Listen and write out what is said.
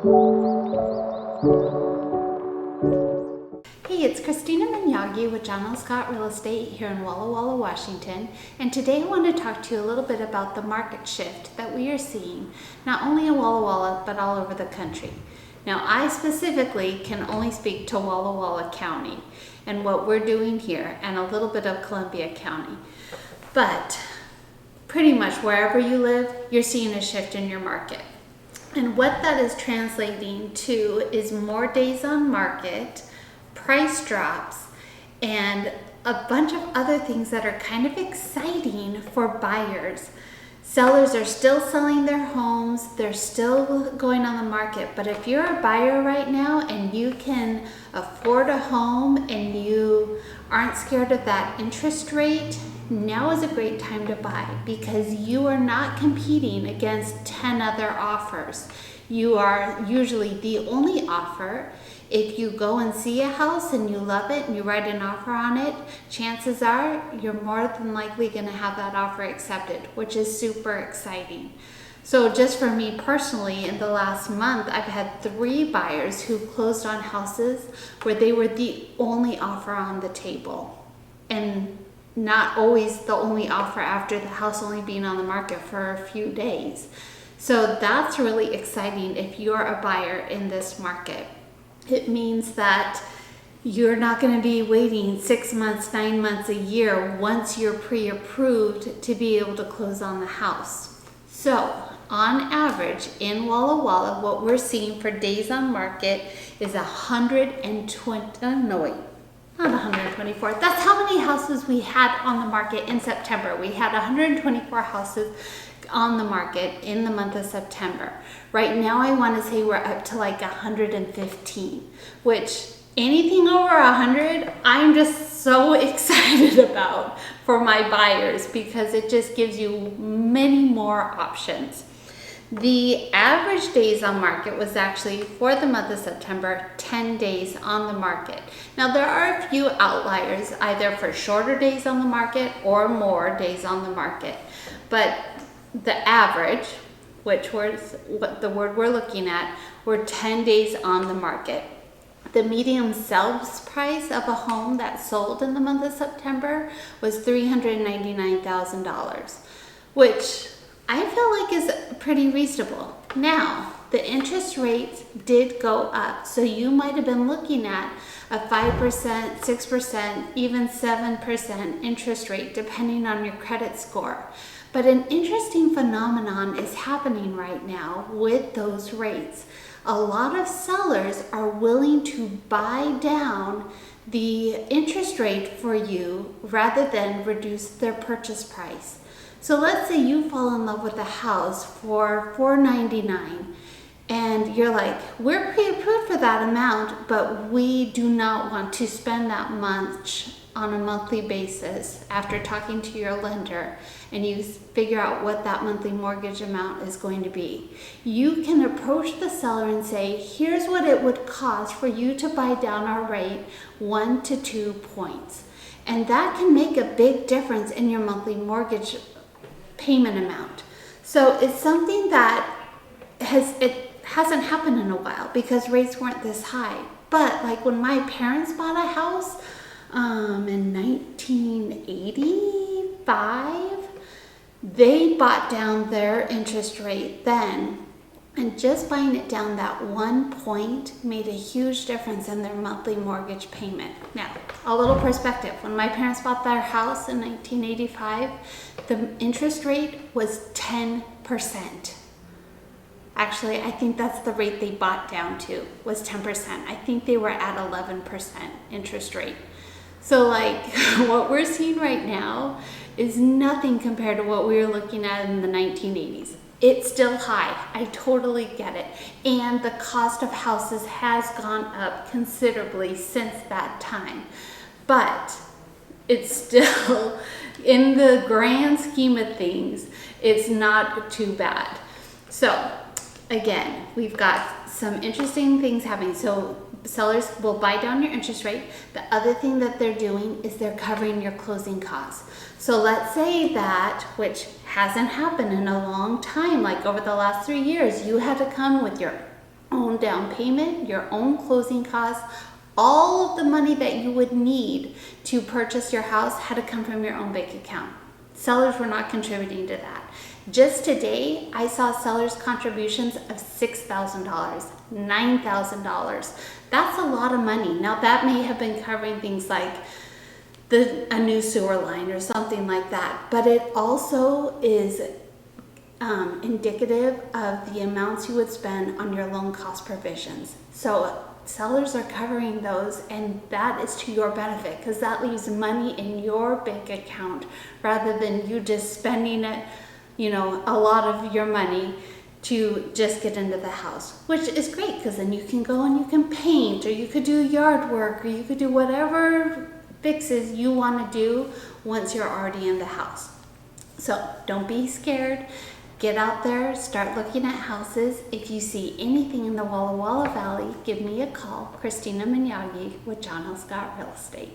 Hey, it's Christina Minyagi with John L. Scott Real Estate here in Walla Walla, Washington. And today I want to talk to you a little bit about the market shift that we are seeing, not only in Walla Walla, but all over the country. Now, I specifically can only speak to Walla Walla County and what we're doing here and a little bit of Columbia County. But pretty much wherever you live, you're seeing a shift in your market. And what that is translating to is more days on market, price drops, and a bunch of other things that are kind of exciting for buyers. Sellers are still selling their homes, they're still going on the market, but if you're a buyer right now and you can afford a home and you aren't scared of that interest rate, now is a great time to buy because you are not competing against 10 other offers. You are usually the only offer. If you go and see a house and you love it and you write an offer on it, chances are you're more than likely going to have that offer accepted, which is super exciting. So just for me personally, in the last month, I've had 3 buyers who closed on houses where they were the only offer on the table, and not always the only offer after the house only being on the market for a few days. So that's really exciting if you're a buyer in this market. It means that you're not going to be waiting 6 months, 9 months, a year once you're pre-approved to be able to close on the house. So on average in Walla Walla, what we're seeing for days on market is 124. That's how many houses we had on the market in September. We had 124 houses on the market in the month of September. Right now, I want to say we're up to like 115, which anything over 100, I'm just so excited about for my buyers because it just gives you many more options. The average days on market was actually, for the month of September, 10 days on the market. Now, there are a few outliers, either for shorter days on the market or more days on the market. But the average, which was what the word we're looking at, were 10 days on the market. The median sales price of a home that sold in the month of September was $399,000, which I feel like is pretty reasonable. Now, the interest rates did go up, so you might have been looking at a 5%, 6%, even 7% interest rate, depending on your credit score. But an interesting phenomenon is happening right now with those rates. A lot of sellers are willing to buy down the interest rate for you rather than reduce their purchase price. So let's say you fall in love with a house for $499 and you're like, we're pre-approved for that amount, but we do not want to spend that much on a monthly basis after talking to your lender, and you figure out what that monthly mortgage amount is going to be. You can approach the seller and say, here's what it would cost for you to buy down our rate 1 to 2 points. And that can make a big difference in your monthly mortgage payment amount. So it's something that hasn't happened in a while because rates weren't this high. But like when my parents bought a house in 1985, they bought down their interest rate then, and just buying it down that 1 point made a huge difference in their monthly mortgage payment. Now, a little perspective. When my parents bought their house in 1985, the interest rate was 10%. Actually, I think that's the rate they bought down to, was 10%. I think they were at 11% interest rate. So like what we're seeing right now is nothing compared to what we were looking at in the 1980s. It's still high. I totally get it. And the cost of houses has gone up considerably since that time. But it's still, in the grand scheme of things, it's not too bad. So again, we've got some interesting things happening. So sellers will buy down your interest rate. The other thing that they're doing is they're covering your closing costs. So let's say that, which hasn't happened in a long time, like over the last 3 years, you had to come with your own down payment, your own closing costs. All of the money that you would need to purchase your house had to come from your own bank account. Sellers were not contributing to that. Just today, I saw sellers' contributions of $6,000, $9,000. That's a lot of money. Now that may have been covering things like a new sewer line or something like that, but it also is indicative of the amounts you would spend on your loan cost provisions. So sellers are covering those, and that is to your benefit because that leaves money in your bank account rather than you just spending it, a lot of your money to just get into the house, which is great because then you can go and you can paint, or you could do yard work, or you could do whatever fixes you want to do once you're already in the house. So don't be scared. Get out there, start looking at houses. If you see anything in the Walla Walla Valley, give me a call, Christina Miyagi with John L. Scott Real Estate.